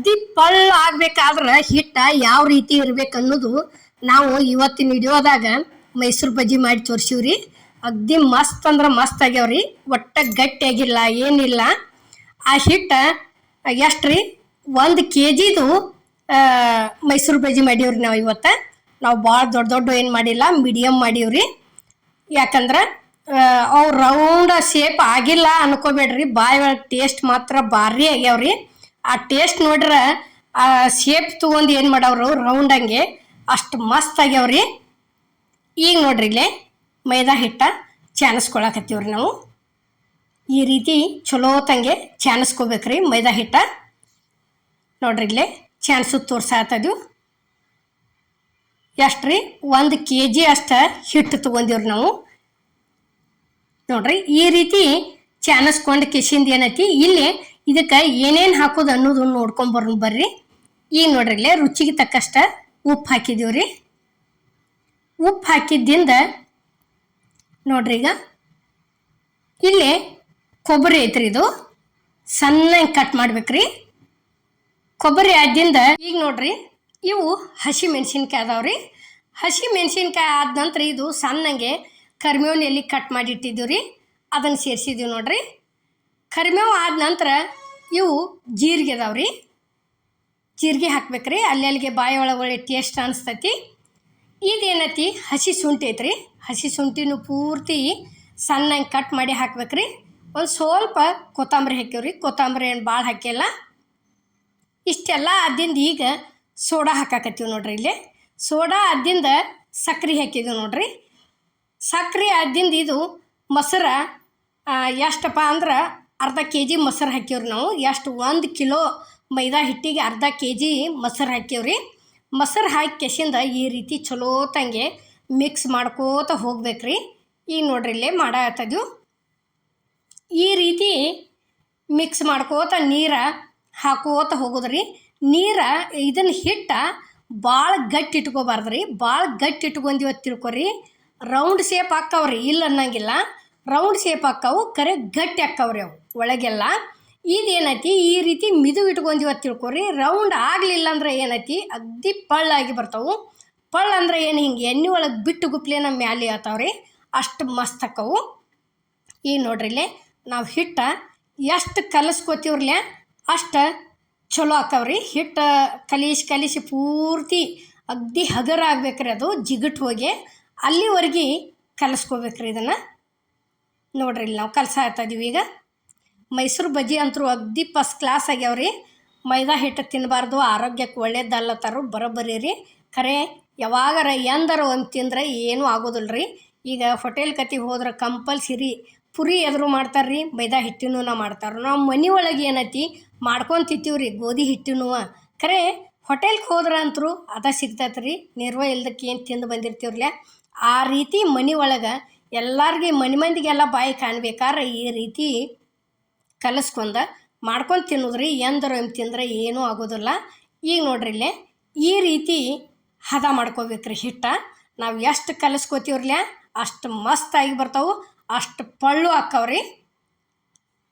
ಅಗ್ದಿ ಪಳ್ಳ ಆಗ್ಬೇಕಾದ್ರೆ ಹಿಟ್ಟ ಯಾವ ರೀತಿ ಇರ್ಬೇಕು ಅನ್ನೋದು ನಾವು ಇವತ್ತಿನ ವಿಡಿಯೋದಾಗ ಮೈಸೂರು ಬಜ್ಜಿ ಮಾಡಿ ತೋರಿಸಿವ್ರಿ. ಅಗ್ದಿ ಮಸ್ತ್ ಅಂದ್ರೆ ಮಸ್ತ್ ಆಗ್ಯಾವ್ರಿ. ಒಟ್ಟ ಗಟ್ಟಿಯಾಗಿಲ್ಲ ಏನಿಲ್ಲ. ಆ ಹಿಟ್ಟ ಎಷ್ಟ್ರಿ 1 kgದು ಮೈಸೂರು ಬಜ್ಜಿ ಮಾಡೀವ್ರಿ. ನಾವು ಇವತ್ತು ನಾವು ಭಾಳ ದೊಡ್ಡ ಏನು ಮಾಡಿಲ್ಲ, ಮೀಡಿಯಮ್ ಮಾಡೀವ್ರಿ. ಯಾಕಂದ್ರೆ ಅವು ರೌಂಡ್ ಶೇಪ್ ಆಗಿಲ್ಲ ಅನ್ಕೋಬೇಡ್ರಿ, ಬಾಯಿ ಒಳಗೆ ಟೇಸ್ಟ್ ಮಾತ್ರ ಭಾರಿ ಆಗ್ಯಾವ್ರಿ. ಆ ಟೇಸ್ಟ್ ನೋಡ್ರೆ ಆ ಶೇಪ್ ತಗೊಂಡು ಏನು ಮಾಡವ್ರು ರೌಂಡ್ ಹಂಗೆ ಅಷ್ಟು ಮಸ್ತ್ ಆಗ್ಯಾವ್ರಿ. ಈಗ ನೋಡ್ರಿ ಇಲ್ಲೇ ಮೈದಾ ಹಿಟ್ಟ ಚಾನಸ್ಕೊಳಕತ್ತೀವ್ರಿ. ನಾವು ಈ ರೀತಿ ಚಲೋ ತಂಗೆ ಚಾನಸ್ಕೋಬೇಕ್ರಿ ಮೈದಾ ಹಿಟ್ಟ. ನೋಡ್ರಿ ಇಲ್ಲೇ ಚಾನ್ಸು ತೋರ್ಸಾತದು ಎಷ್ಟ್ರಿ 1 kg ಅಷ್ಟ ಹಿಟ್ಟು ತಗೊಂಡಿವ್ರಿ ನಾವು. ನೋಡ್ರಿ ಈ ರೀತಿ ಚಾನಸ್ಕೊಂಡು ಕಿಶಿಂದ ಏನೈತಿ ಇಲ್ಲಿ ಇದಕ್ಕೆ ಏನೇನು ಹಾಕೋದು ಅನ್ನೋದು ನೋಡ್ಕೊಂಬರ್ ಬರ್ರಿ. ಈಗ ನೋಡ್ರಿ ಇಲ್ಲೇ ರುಚಿಗೆ ತಕ್ಕಷ್ಟ ಉಪ್ಪು ಹಾಕಿದೀವ್ರಿ. ಉಪ್ಪು ಹಾಕಿದ್ದಿಂದ ನೋಡ್ರಿ ಈಗ ಇಲ್ಲಿ ಕೊಬ್ಬರಿ ಐತ್ರಿ, ಇದು ಸಣ್ಣ ಕಟ್ ಮಾಡ್ಬೇಕ್ರಿ. ಕೊಬ್ಬರಿ ಆದ್ದಿಂದ ಈಗ ನೋಡ್ರಿ ಇವು ಹಸಿ ಮೆಣಸಿನ್ಕಾಯಿ ಅದಾವ್ರಿ. ಹಸಿ ಮೆಣಸಿನ್ಕಾಯಿ ಆದ ನಂತರ ಇದು ಸಣ್ಣಗೆ ಕರಿಬೇವಿನ ಎಲೆ ಕಟ್ ಮಾಡಿಟ್ಟಿದ್ದೀವಿ ರೀ, ಅದನ್ನು ಸೇರಿಸಿದ್ದೀವಿ ನೋಡ್ರಿ. ಕರಿಬೇವು ಆದ ನಂತರ ಇವು ಜೀರಿಗೆ ಅದಾವ್ರಿ, ಜೀರಿಗೆ ಹಾಕ್ಬೇಕ್ರಿ. ಅಲ್ಲಿಗೆ ಬಾಯಿ ಒಳಗೆ ಟೇಸ್ಟ್ ಅನಿಸ್ತೈತಿ. ಇದೇನೈತಿ ಹಸಿ ಶುಂಠಿ ಐತ್ರಿ, ಹಸಿ ಶುಂಠಿನೂ ಪೂರ್ತಿ ಸಣ್ಣಗೆ ಕಟ್ ಮಾಡಿ ಹಾಕ್ಬೇಕ್ರಿ. ಒಂದು ಸ್ವಲ್ಪ ಕೊತ್ತಂಬರಿ ಹಾಕ್ಯವ್ರಿ, ಕೊತ್ತಂಬರಿ ಏನು ಭಾಳ ಹಾಕಿಲ್ಲ. ಇಷ್ಟೆಲ್ಲ ಆದಿಂದ ಈಗ ಸೋಡಾ ಹಾಕಾಕತ್ತೀವಿ ನೋಡ್ರಿ. ಇಲ್ಲಿ ಸೋಡಾ ಆದಿಂದ ಸಕ್ರೆ ಹಾಕಿದ್ದೀವಿ ನೋಡ್ರಿ. ಸಕ್ರೆ ಆದಿಂದ ಇದು ಮೊಸರು ಎಷ್ಟಪ್ಪ ಅಂದ್ರೆ ಅರ್ಧ kg ಮೊಸರು ಹಾಕಿವ್ರಿ ನಾವು. ಎಷ್ಟು 1 ಕಿಲೋ ಮೈದಾ ಹಿಟ್ಟಿಗೆ ಅರ್ಧ kg ಮೊಸರು ಹಾಕಿವ್ರಿ. ಮೊಸರು ಹಾಕಿ ಕೆಸಿಂದ ಈ ರೀತಿ ಚಲೋ ತಂಗೆ ಮಿಕ್ಸ್ ಮಾಡ್ಕೋತ ಹೋಗ್ಬೇಕ್ರಿ. ಈಗ ನೋಡ್ರಿ ಇಲ್ಲೇ ಮಾಡಾಕತ್ತದು ಈ ರೀತಿ ಮಿಕ್ಸ್ ಮಾಡ್ಕೋತ ನೀರು ಹಾಕೋತ ಹೋಗೋದ್ರಿ. ನೀರು ಇದನ್ನ ಹಿಟ್ಟ ಭಾಳ ಗಟ್ಟಿ ಇಟ್ಕೋಬಾರ್ದ್ರಿ. ಭಾಳ ಗಟ್ಟಿ ಇಟ್ಕೊಂದಿವತ್ತು ತಿಳ್ಕೊರಿ ರೌಂಡ್ ಶೇಪ್ ಹಾಕ್ಕವ್ರಿ, ಇಲ್ಲ ಅನ್ನಂಗಿಲ್ಲ. ರೌಂಡ್ ಶೇಪ್ ಹಾಕ್ಕವು, ಕರೆ ಗಟ್ಟಿ ಹಾಕ್ಕವ್ರಿ ಅವು ಒಳಗೆಲ್ಲ. ಇದೇನೈತಿ ಈ ರೀತಿ ಮಿದು ಇಟ್ಕೊಂದಿವತ್ತು ತಿಳ್ಕೊರಿ. ರೌಂಡ್ ಆಗಲಿಲ್ಲ ಅಂದ್ರೆ ಏನೈತಿ ಅಗ್ದಿ ಪಳ್ಳಾಗಿ ಬರ್ತಾವು. ಪಳ್ಳ ಅಂದ್ರೆ ಏನು ಹಿಂಗೆ ಎಣ್ಣೆ ಒಳಗೆ ಬಿಟ್ಟು ಗುಪ್ಲೆ ನಮ್ಮ ಮ್ಯಾಲೆ ಆತಾವ್ರಿ, ಅಷ್ಟು ಮಸ್ತ್ ಹಾಕವು. ಈಗ ನೋಡ್ರಿ ಇಲ್ಲೇ ನಾವು ಹಿಟ್ಟ ಎಷ್ಟು ಕಲಸ್ಕೋತೀವ್ರಲ್ಲ ಅಷ್ಟು ಚಲೋ ಹಾಕವ್ರಿ. ಹಿಟ್ಟು ಕಲಿಸಿ ಪೂರ್ತಿ ಅಗ್ದಿ ಹಗರ ಆಗ್ಬೇಕ್ರಿ, ಅದು ಜಿಗಟ್ ಹೋಗಿ ಅಲ್ಲಿವರೆಗೆ ಕಲಸ್ಕೋಬೇಕ್ರಿ ಇದನ್ನು. ನೋಡ್ರಿ ಇಲ್ಲಿ ನಾವು ಕಲಸಾಗ್ತಾಯಿದ್ದೀವಿ. ಈಗ ಮೈಸೂರು ಬಜ್ಜಿ ಅಂತೂ ಅಗ್ದಿ ಫಸ್ಟ್ ಕ್ಲಾಸ್ ಆಗ್ಯಾವ್ರಿ. ಮೈದಾ ಹಿಟ್ಟು ತಿನ್ನಬಾರ್ದು, ಆರೋಗ್ಯಕ್ಕೆ ಒಳ್ಳೇದಲ್ಲತ್ತಾರು ಬರೋಬ್ಬರಿ ರೀ. ಖರೆ ಯಾವಾಗಾರ ಎಂದಾರ ಒಂದು ತಿಂದ್ರೆ ಏನೂ ಆಗೋದಿಲ್ಲ ರೀ. ಈಗ ಹೋಟೆಲ್ ಕತಿಗೆ ಹೋದ್ರೆ ಕಂಪಲ್ಸರಿ ಪುರಿ ಎದುರು ಮಾಡ್ತಾರ್ರಿ, ಮೈದಾ ಹಿಟ್ಟಿನೂ ಮಾಡ್ತಾರೆ. ನಾವು ಮನೆ ಒಳಗೆ ಏನೈತಿ ಮಾಡ್ಕೊಂಡು ತಿಂತೀವ್ರಿ ಗೋಧಿ ಹಿಟ್ಟಿನೂ. ಖರೆ ಹೋಟೆಲ್ಗೆ ಹೋದ್ರೆ ಅಂತರೂ ಅದ ಸಿಗ್ತೈತೆ ರೀ, ನಿರ್ವ ಇಲ್ದಕ್ಕೆ ಏನು ತಿಂದು ಬಂದಿರ್ತೀವ್ರಲ್ಲ. ಆ ರೀತಿ ಮನೆ ಒಳಗೆ ಎಲ್ಲರಿಗೆ ಮಂದಿಗೆಲ್ಲ ಬಾಯಿ ಕಾಣ್ಬೇಕಾದ್ರೆ ಈ ರೀತಿ ಕಲಸ್ಕೊಂಡು ಮಾಡ್ಕೊಂಡು ತಿನ್ನೋದ್ರಿ. ಎಂದರ ತಿಂದರೆ ಏನೂ ಆಗೋದಿಲ್ಲ. ಈಗ ನೋಡ್ರಿ ಇಲ್ಲೇ ಈ ರೀತಿ ಹದ ಮಾಡ್ಕೋಬೇಕ್ರಿ ಹಿಟ್ಟ. ನಾವು ಎಷ್ಟು ಕಲಸ್ಕೋತೀವ್ರಲ್ಲ ಅಷ್ಟು ಮಸ್ತಾಗಿ ಬರ್ತಾವೆ, ಅಷ್ಟು ಪಳ್ಳು ಹಾಕ್ಕವ್ರಿ.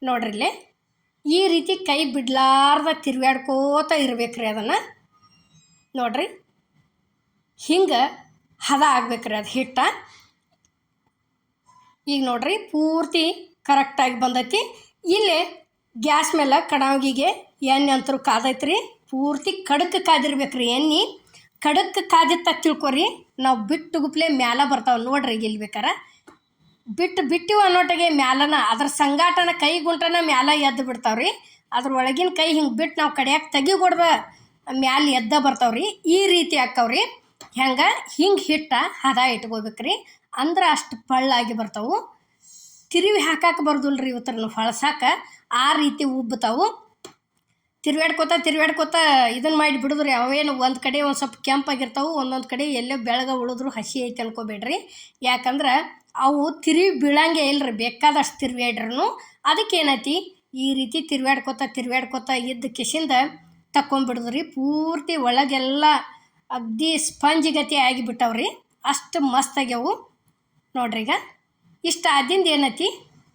ನೋಡ್ರಿ ಇಲ್ಲೇ ಈ ರೀತಿ ಕೈ ಬಿಡ್ಲಾರ್ದ ತಿರ್ವ್ಯಾಡ್ಕೋತ ಇರ್ಬೇಕ್ರಿ ಅದನ್ನು. ನೋಡ್ರಿ ಹಿಂಗೆ ಹದ ಆಗ್ಬೇಕ್ರಿ ಅದು ಹಿಟ್ಟ. ಈಗ ನೋಡ್ರಿ ಪೂರ್ತಿ ಕರೆಕ್ಟಾಗಿ ಬಂದೈತಿ. ಇಲ್ಲೇ ಗ್ಯಾಸ್ ಮೇಲೆ ಕಡಾವಿಗೆ ಎಣ್ಣೆ ಅಂತರೂ ಕಾದೈತ್ರಿ. ಪೂರ್ತಿ ಕಡಕ್ಕೆ ಕಾದಿರ್ಬೇಕ್ರಿ ಎಣ್ಣೆ. ಕಡಕ್ಕೆ ಕಾದಿತ್ತ ತಿಳ್ಕೊರಿ ನಾವು ಬಿಟ್ಟು ಗುಪ್ಲೆ ಮ್ಯಾಲ ಬರ್ತಾವೆ ನೋಡ್ರಿ. ಇಲ್ಲಿ ಬೇಕಾರೆ ಬಿಟ್ಟಿವ ಅನ್ನೋಟಿಗೆ ಮ್ಯಾಲನ ಅದ್ರ ಸಂಗಾಟನ ಕೈ ಗುಂಟನ ಮ್ಯಾಲ ಎದ್ದು ಬಿಡ್ತಾವ್ರಿ. ಅದ್ರ ಒಳಗಿನ ಕೈ ಹಿಂಗೆ ಬಿಟ್ಟು ನಾವು ಕಡಿಯಾಕೆ ತೆಗಿಗೊಡ್ದ ಮ್ಯಾಲ ಎದ್ದ ಬರ್ತಾವ್ರಿ. ಈ ರೀತಿ ಹಾಕ್ಕವ್ರಿ. ಹೆಂಗೆ ಹಿಂಗೆ ಹಿಟ್ಟ ಹದ ಇಟ್ಕೋಬೇಕ್ರಿ, ಅಂದ್ರೆ ಅಷ್ಟು ಪಳ್ಳಾಗಿ ಬರ್ತಾವೆ. ತಿರುವಿ ಹಾಕಕ್ಕೆ ಬರ್ದಿಲ್ರಿ ಇವತ್ತನ್ನು ಹೊಳ್ಸಾಕೆ, ಆ ರೀತಿ ಉಬ್ಬತಾವು. ತಿರ್ವ್ಯಾಡ್ಕೋತ ಇದನ್ನು ಮಾಡಿ ಬಿಡಿದ್ರಿ. ಅವೇನು ಒಂದು ಕಡೆ ಒಂದು ಸ್ವಲ್ಪ ಕೆಂಪಾಗಿರ್ತಾವೆ, ಒಂದೊಂದು ಕಡೆ ಎಲ್ಲೋ ಬೆಳಗ್ಗೆ ಉಳಿದ್ರು ಹಸಿ ಐತೆ ಅನ್ಕೋಬೇಡ್ರಿ. ಯಾಕಂದ್ರೆ ಅವು ತಿರುವಿ ಬೀಳಂಗೆ ಇಲ್ಲರಿ, ಬೇಕಾದಷ್ಟು ತಿರ್ವ್ಯಾಡ್ರೂ. ಅದಕ್ಕೇನೈತಿ ಈ ರೀತಿ ತಿರ್ವ್ಯಾಡ್ಕೋತ ಇದ್ದ ಕಿಶಿಂದ ತಕ್ಕೊಂಬಿಡಿದ್ರಿ. ಪೂರ್ತಿ ಒಳಗೆಲ್ಲ ಅಗ್ದಿ ಸ್ಪಂಜ್ ಗತಿ ಆಗಿಬಿಟ್ಟವ್ರಿ, ಅಷ್ಟು ಮಸ್ತ್ ಆಗ್ಯಾವು ನೋಡ್ರಿ. ಈಗ ಇಷ್ಟ ಆದಿಂದ ಏನೈತಿ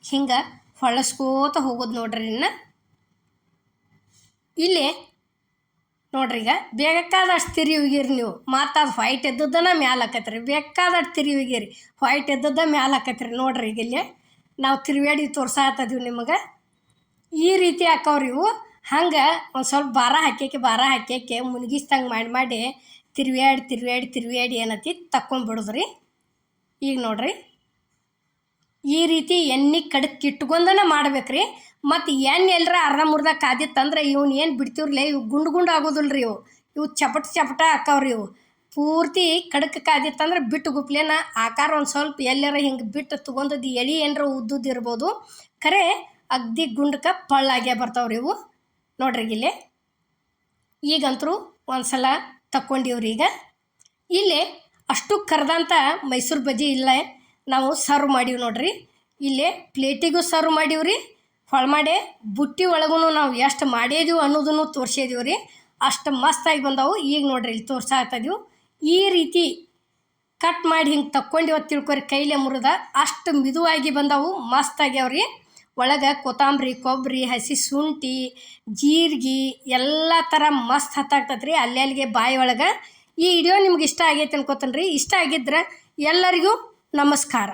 ಹಿಂಗೆ ಹೊಳಸ್ಕೋತ ಹೋಗೋದು ನೋಡ್ರಿ. ಇನ್ನು ಇಲ್ಲಿ ನೋಡ್ರಿ ಈಗ ಬೇಕಾದಷ್ಟು ತಿರಿ ಹೋಗಿರಿ ನೀವು ಮತ್ತು ಅದು ವೈಟ್ ಎದ್ದದ್ದನ ಮ್ಯಾಲೆ ಹಾಕತ್ರಿ ಬೇಕಾದಷ್ಟು ತಿರಿ ಹೋಗಿರಿ ವೈಟ್ ಎದ್ದದ್ದ ಮ್ಯಾಲೆ ಹಾಕತ್ರಿ ನೋಡ್ರಿ ಈಗ ಇಲ್ಲಿ ನಾವು ತಿರುವೇಡಿ ತೋರ್ಸಾತದೀವಿ ನಿಮಗೆ ಈ ರೀತಿ ಹಾಕವ್ರಿ ಇವು ಹಂಗೆ ಒಂದು ಸ್ವಲ್ಪ ಭಾರ ಹಾಕ್ಯಕ್ಕೆ ಮುನ್ಗಿಸ್ದಂಗೆ ಮಾಡಿ ತಿರುವೇಡಿ ಏನತಿ ತಕ್ಕೊಂಡ್ಬಿಡುದ್ರಿ ಈಗ ನೋಡ್ರಿ ಈ ರೀತಿ ಎಣ್ಣೆ ಕಡಕ್ಕೆ ಇಟ್ಕೊಂಡನ ಮಾಡ್ಬೇಕ್ರಿ ಮತ್ತು ಎಣ್ಣೆ ಎಲ್ಲರ ಅರ್ಧಂಬರ್ಧ ಕಾದಿತ್ತಂದ್ರೆ ಇವ್ನು ಏನು ಬಿಡ್ತೀವ್ರಲ್ಲ ಇವು ಗುಂಡು ಆಗೋದಿಲ್ಲ ರೀ ಇವು ಚಪಟ ಹಾಕವ್ರಿ ಇವು ಪೂರ್ತಿ ಕಡಕ್ಕೆ ಕಾದಿತ್ತಂದ್ರೆ ಬಿಟ್ಟು ಗುಪ್ಲೇನ ಆಕಾರ ಒಂದು ಸ್ವಲ್ಪ ಎಲ್ಲರ ಹಿಂಗೆ ಬಿಟ್ಟು ತೊಗೊಂಡದ್ದು ಎಳೆ ಏನರ ಉದ್ದುದ್ದು ಇರ್ಬೋದು ಖರೆ ಅಗ್ದಿ ಗುಂಡಕ್ಕೆ ಪಳ್ಳಾಗೇ ಬರ್ತಾವ್ರಿ ಇವು ನೋಡ್ರಿ ಇಲ್ಲಿ ಈಗಂತರೂ ಒಂದು ಸಲ ತಕ್ಕೊಂಡಿವ್ರಿ ಈಗ ಇಲ್ಲಿ ಅಷ್ಟು ಕರೆದಂಥ ಮೈಸೂರು ಬಜ್ಜಿ ಇಲ್ಲ ನಾವು ಸರ್ವ್ ಮಾಡೀವಿ ನೋಡ್ರಿ ಇಲ್ಲೇ ಪ್ಲೇಟಿಗೂ ಸರ್ವ್ ಮಾಡೀವ್ರಿ ಹೊಳ್ಮಾಡೆ ಬುಟ್ಟಿ ಒಳಗೂ ನಾವು ಎಷ್ಟು ಮಾಡಿದೀವಿ ಅನ್ನೋದನ್ನು ತೋರಿಸಿದೀವಿ ರೀ ಅಷ್ಟು ಮಸ್ತಾಗಿ ಬಂದವು ಈಗ ನೋಡ್ರಿ ಇಲ್ಲಿ ತೋರ್ಸಾಗ್ತದೀವಿ ಈ ರೀತಿ ಕಟ್ ಮಾಡಿ ಹಿಂಗೆ ತಕ್ಕೊಂಡಿವ ತಿಳ್ಕೊರಿ ಕೈಲೇ ಮುರಿದ ಅಷ್ಟು ಮಿದುವಾಗಿ ಬಂದವು ಮಸ್ತ್ ಆಗ್ಯಾವ್ರಿ ಒಳಗೆ ಕೊತ್ತಂಬರಿ ಕೊಬ್ಬರಿ ಹಸಿ ಶುಂಠಿ ಜೀರಿಗೆ ಎಲ್ಲ ಥರ ಮಸ್ತ್ ಹತ್ತಾಗ್ತದ್ರಿ ಅಲ್ಲಿಗೆ ಬಾಯಿ ಒಳಗೆ ಈ ವಿಡಿಯೋ ನಿಮ್ಗೆ ಇಷ್ಟ ಆಗೈತೆ ಅನ್ಕೋತೀನಿ ರೀ ಇಷ್ಟ ಆಗಿದ್ರೆ ಎಲ್ಲರಿಗೂ ನಮಸ್ಕಾರ.